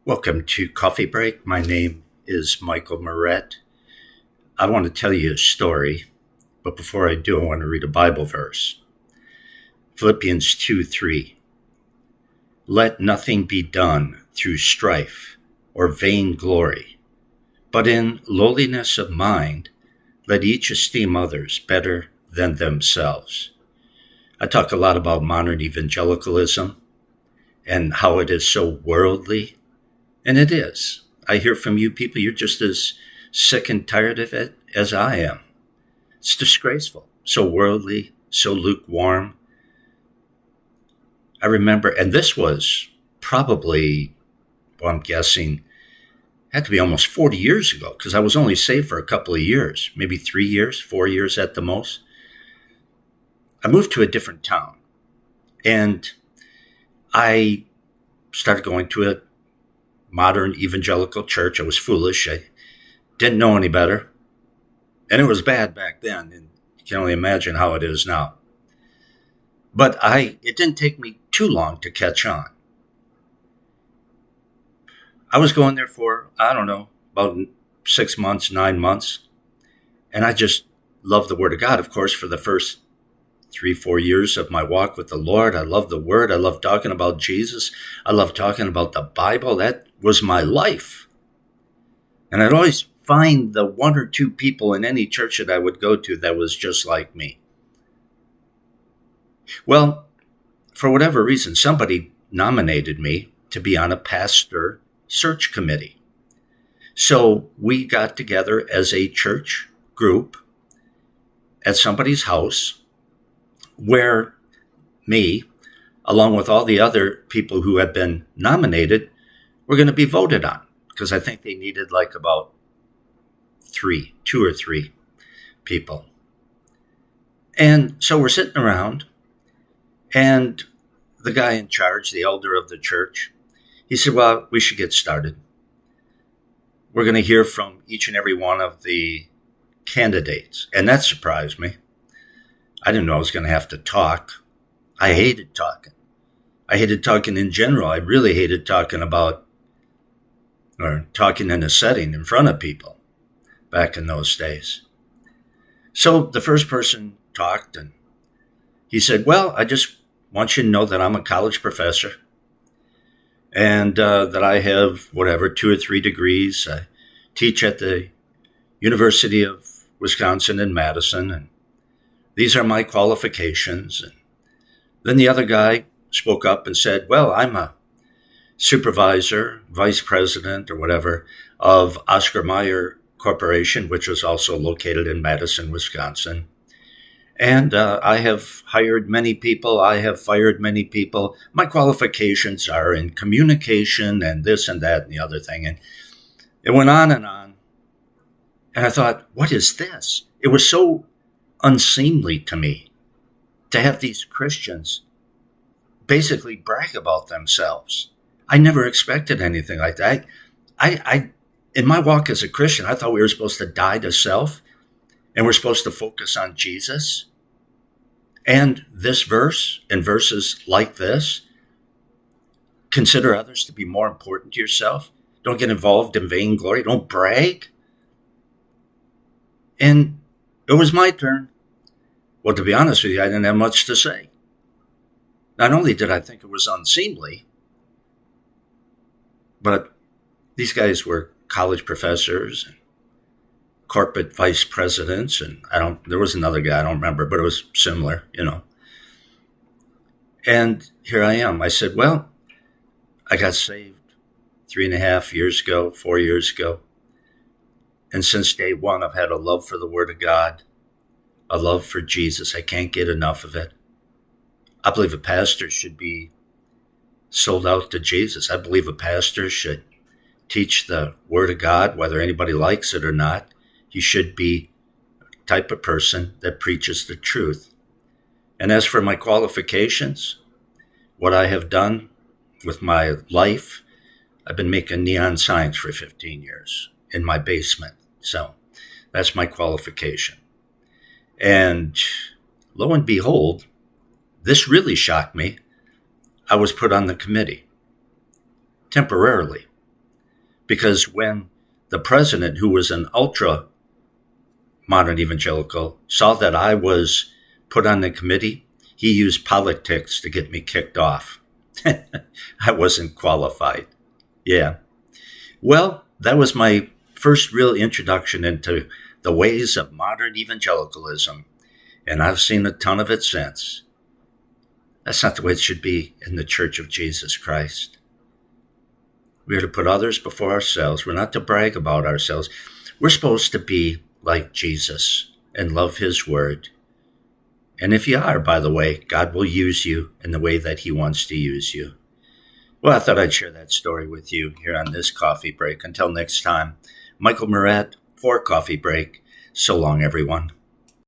Welcome to Coffee Break. My name is Michael Moret. I want to tell you a story, but before I do, I want to read a Bible verse. Philippians 2:3. Let nothing be done through strife or vain glory, but in lowliness of mind, let each esteem others better than themselves. I talk a lot about modern evangelicalism and how it is so worldly. And it is. I hear from you people, you're just as sick and tired of it as I am. It's disgraceful. So worldly, so lukewarm. I remember, and this was probably, I'm guessing, had to be almost 40 years ago, because I was only saved for a couple of years, maybe 3 years, 4 years at the most. I moved to a different town, and I started going to a modern evangelical church. I was foolish. I didn't know any better. And it was bad back then. And you can only imagine how it is now. But it didn't take me too long to catch on. I was going there for, about 6 months, 9 months. And I just loved the Word of God, of course, for the first 3-4 years of my walk with the Lord. I love the Word. I love talking about Jesus. I love talking about the Bible. That was my life. And I'd always find the one or two people in any church that I would go to that was just like me. Well, for whatever reason, somebody nominated me to be on a pastor search committee. So we got together as a church group at somebody's house, where me, along with all the other people who have been nominated, were going to be voted on, because I think they needed like about 2 or 3 people. And so we're sitting around, and the guy in charge, the elder of the church, he said, well, we should get started. We're going to hear from each and every one of the candidates. And that surprised me. I didn't know I was going to have to talk. I hated talking. I hated talking in general. I really hated talking talking in a setting in front of people back in those days. So the first person talked, and he said, well, I just want you to know that I'm a college professor, and that I have 2 or 3 degrees. I teach at the University of Wisconsin in Madison, and these are my qualifications. And then the other guy spoke up and said, well, I'm a supervisor, vice president or whatever of Oscar Mayer Corporation, which was also located in Madison, Wisconsin. And I have hired many people. I have fired many people. My qualifications are in communication and this and that and the other thing. And it went on and on. And I thought, what is this? It was so unseemly to me to have these Christians basically brag about themselves. I never expected anything like that. I in my walk as a Christian, I thought we were supposed to die to self, and we're supposed to focus on Jesus. And this verse and verses like this, consider others to be more important to yourself. Don't get involved in vain glory. Don't brag. And it was my turn. Well, to be honest with you, I didn't have much to say. Not only did I think it was unseemly, but these guys were college professors and corporate vice presidents, and there was another guy, I don't remember, but it was similar, And here I am. I said, well, I got saved 3.5 years ago, 4 years ago. And since day one, I've had a love for the Word of God, a love for Jesus. I can't get enough of it. I believe a pastor should be sold out to Jesus. I believe a pastor should teach the Word of God, whether anybody likes it or not. He should be the type of person that preaches the truth. And as for my qualifications, what I have done with my life, I've been making neon signs for 15 years in my basement. So that's my qualification. And lo and behold, this really shocked me. I was put on the committee temporarily. Because when the president, who was an ultra modern evangelical, saw that I was put on the committee, he used politics to get me kicked off. I wasn't qualified. Yeah. Well, that was my first real introduction into the ways of modern evangelicalism, and I've seen a ton of it since. That's not the way it should be in the Church of Jesus Christ. We are to put others before ourselves. We're not to brag about ourselves. We're supposed to be like Jesus and love his word. And if you are, by the way, God will use you in the way that he wants to use you. Well, I thought I'd share that story with you here on this coffee break. Until next time, Michael Murat for Coffee Break. So long, everyone.